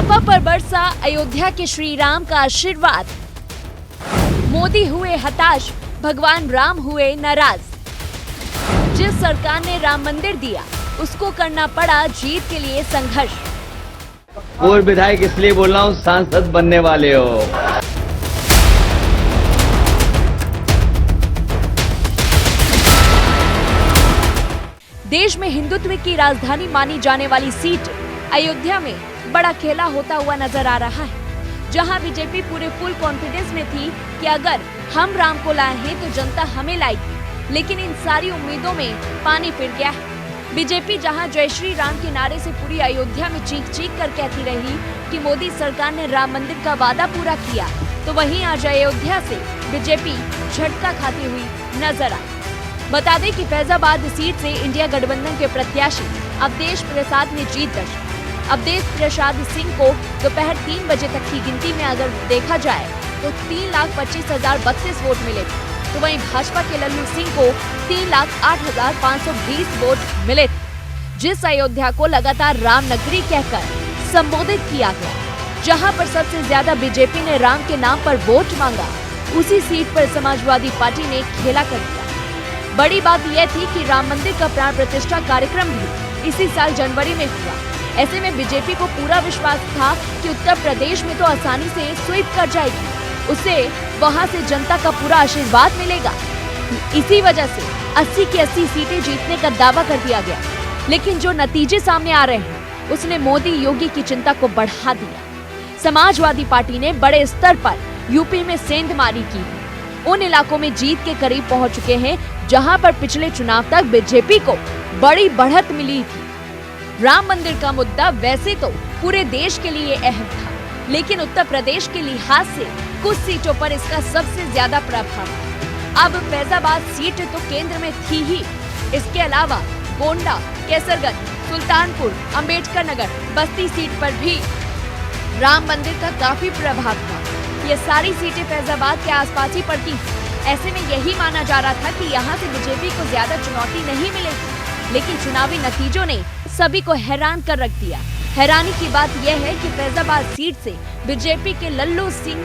सपा पर बरसा अयोध्या के श्री राम का आशीर्वाद। मोदी हुए हताश, भगवान राम हुए नाराज। जिस सरकार ने राम मंदिर दिया, उसको करना पड़ा जीत के लिए संघर्ष। पूर्व विधायक इसलिए बोल रहा हूँ, सांसद बनने वाले हो। देश में हिंदुत्व की राजधानी मानी जाने वाली सीट अयोध्या में बड़ा खेला होता हुआ नजर आ रहा है, जहां बीजेपी पूरे फुल कॉन्फिडेंस में थी कि अगर हम राम को लाए हैं तो जनता हमें लाएगी। लेकिन इन सारी उम्मीदों में पानी फिर गया है। बीजेपी जहां जय श्री राम के नारे से पूरी अयोध्या में चीख चीख कर कहती रही कि मोदी सरकार ने राम मंदिर का वादा पूरा किया, तो वहीं आज अयोध्या से बीजेपी झटका खाती हुई नजर आई। बता दें कि फैजाबाद सीट से इंडिया गठबंधन के प्रत्याशी अवधेश प्रसाद ने जीत दर्ज। अवधेश प्रसाद सिंह को दोपहर 3 बजे तक की गिनती में अगर देखा जाए तो 3,25,032 वोट मिले थे, तो वहीं भाजपा के लल्लू सिंह को 3,08,520 वोट मिले थे। जिस अयोध्या को लगातार राम नगरी कहकर संबोधित किया गया, जहां पर सबसे ज्यादा बीजेपी ने राम के नाम पर वोट मांगा, उसी सीट पर समाजवादी पार्टी ने खेला कर दिया। बड़ी बात यह थी कि राम मंदिर का प्राण प्रतिष्ठा कार्यक्रम भी इसी साल जनवरी में हुआ। ऐसे में बीजेपी को पूरा विश्वास था कि उत्तर प्रदेश में तो आसानी से स्वीप कर जाएगी, उसे वहां से जनता का पूरा आशीर्वाद मिलेगा। इसी वजह से 80 की 80 सीटें जीतने का दावा कर दिया गया। लेकिन जो नतीजे सामने आ रहे हैं, उसने मोदी योगी की चिंता को बढ़ा दिया। समाजवादी पार्टी ने बड़े स्तर पर यूपी में सेंधमारी की है। उन इलाकों में जीत के करीब पहुंच चुके हैं जहां पर पिछले चुनाव तक बीजेपी को बड़ी बढ़त मिली थी। राम मंदिर का मुद्दा वैसे तो पूरे देश के लिए अहम था, लेकिन उत्तर प्रदेश के लिहाज से कुछ सीटों पर इसका सबसे ज्यादा प्रभाव था। अब फैजाबाद सीट तो केंद्र में थी ही, इसके अलावा गोंडा, केसरगंज, सुल्तानपुर, अंबेडकर नगर, बस्ती सीट पर भी राम मंदिर का काफी प्रभाव था। ये सारी सीटें फैजाबाद के आसपास ही पड़ती थी। ऐसे में यही माना जा रहा था कि यहाँ से बीजेपी को ज्यादा चुनौती नहीं मिलेगी, लेकिन चुनावी नतीजों ने सभी को हैरान कर रख दिया। हैरानी की बात यह है कि फैजाबाद सीट से बीजेपी के लल्लू सिंह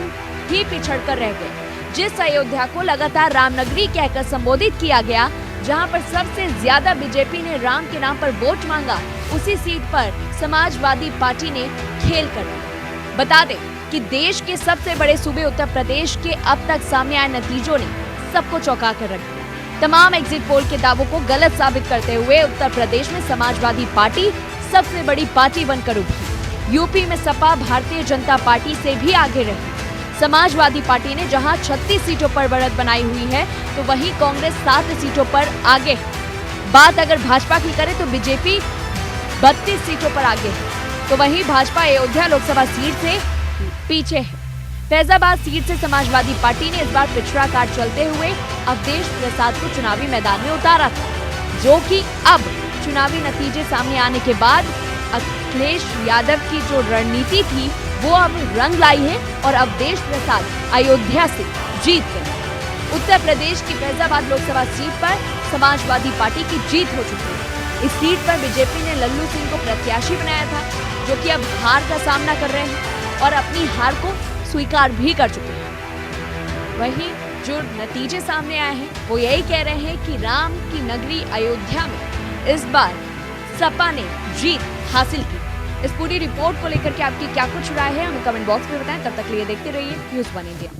ही पिछड़ कर रह गए। जिस अयोध्या को लगातार रामनगरी कहकर संबोधित किया गया, जहाँ पर सबसे ज्यादा बीजेपी ने राम के नाम पर वोट मांगा, उसी सीट पर समाजवादी पार्टी ने खेल कर दिया। बता दें कि देश के सबसे बड़े सूबे उत्तर प्रदेश के अब तक सामने आए नतीजों ने सबको चौंका कर रख दिया। तमाम एग्जिट पोल के दावों को गलत साबित करते हुए उत्तर प्रदेश में समाजवादी पार्टी सबसे बड़ी पार्टी बनकर उभरी। यूपी में सपा भारतीय जनता पार्टी से भी आगे रही। समाजवादी पार्टी ने जहां 36 सीटों पर बढ़त बनाई हुई है, तो वहीं कांग्रेस 7 सीटों पर आगे है। बात अगर भाजपा की करें तो बीजेपी 32 सीटों पर आगे है, तो वहीं भाजपा अयोध्या लोकसभा सीट से पीछे है। फैजाबाद सीट से समाजवादी पार्टी ने इस बार पिछड़ा काट चलते हुए अवधेश प्रसाद को चुनावी मैदान में उतारा था, जो कि अब चुनावी नतीजे सामने आने के बाद अखिलेश यादव की जो रणनीति थी वो अब रंग लाई है और अवधेश प्रसाद अयोध्या से जीत गए। उत्तर प्रदेश की फैजाबाद लोकसभा सीट पर समाजवादी पार्टी की जीत हो चुकी है। इस सीट पर बीजेपी ने लल्लू सिंह को प्रत्याशी बनाया था, जो कि अब हार का सामना कर रहे हैं और अपनी हार को स्वीकार भी कर चुके हैं। वहीं जो नतीजे सामने आए हैं वो यही कह रहे हैं कि राम की नगरी अयोध्या में इस बार सपा ने जीत हासिल की। इस पूरी रिपोर्ट को लेकर के आपकी क्या कुछ राय है, हमें कमेंट बॉक्स में बताएं। तब तक के लिए देखते रहिए न्यूज़ 1 इंडिया।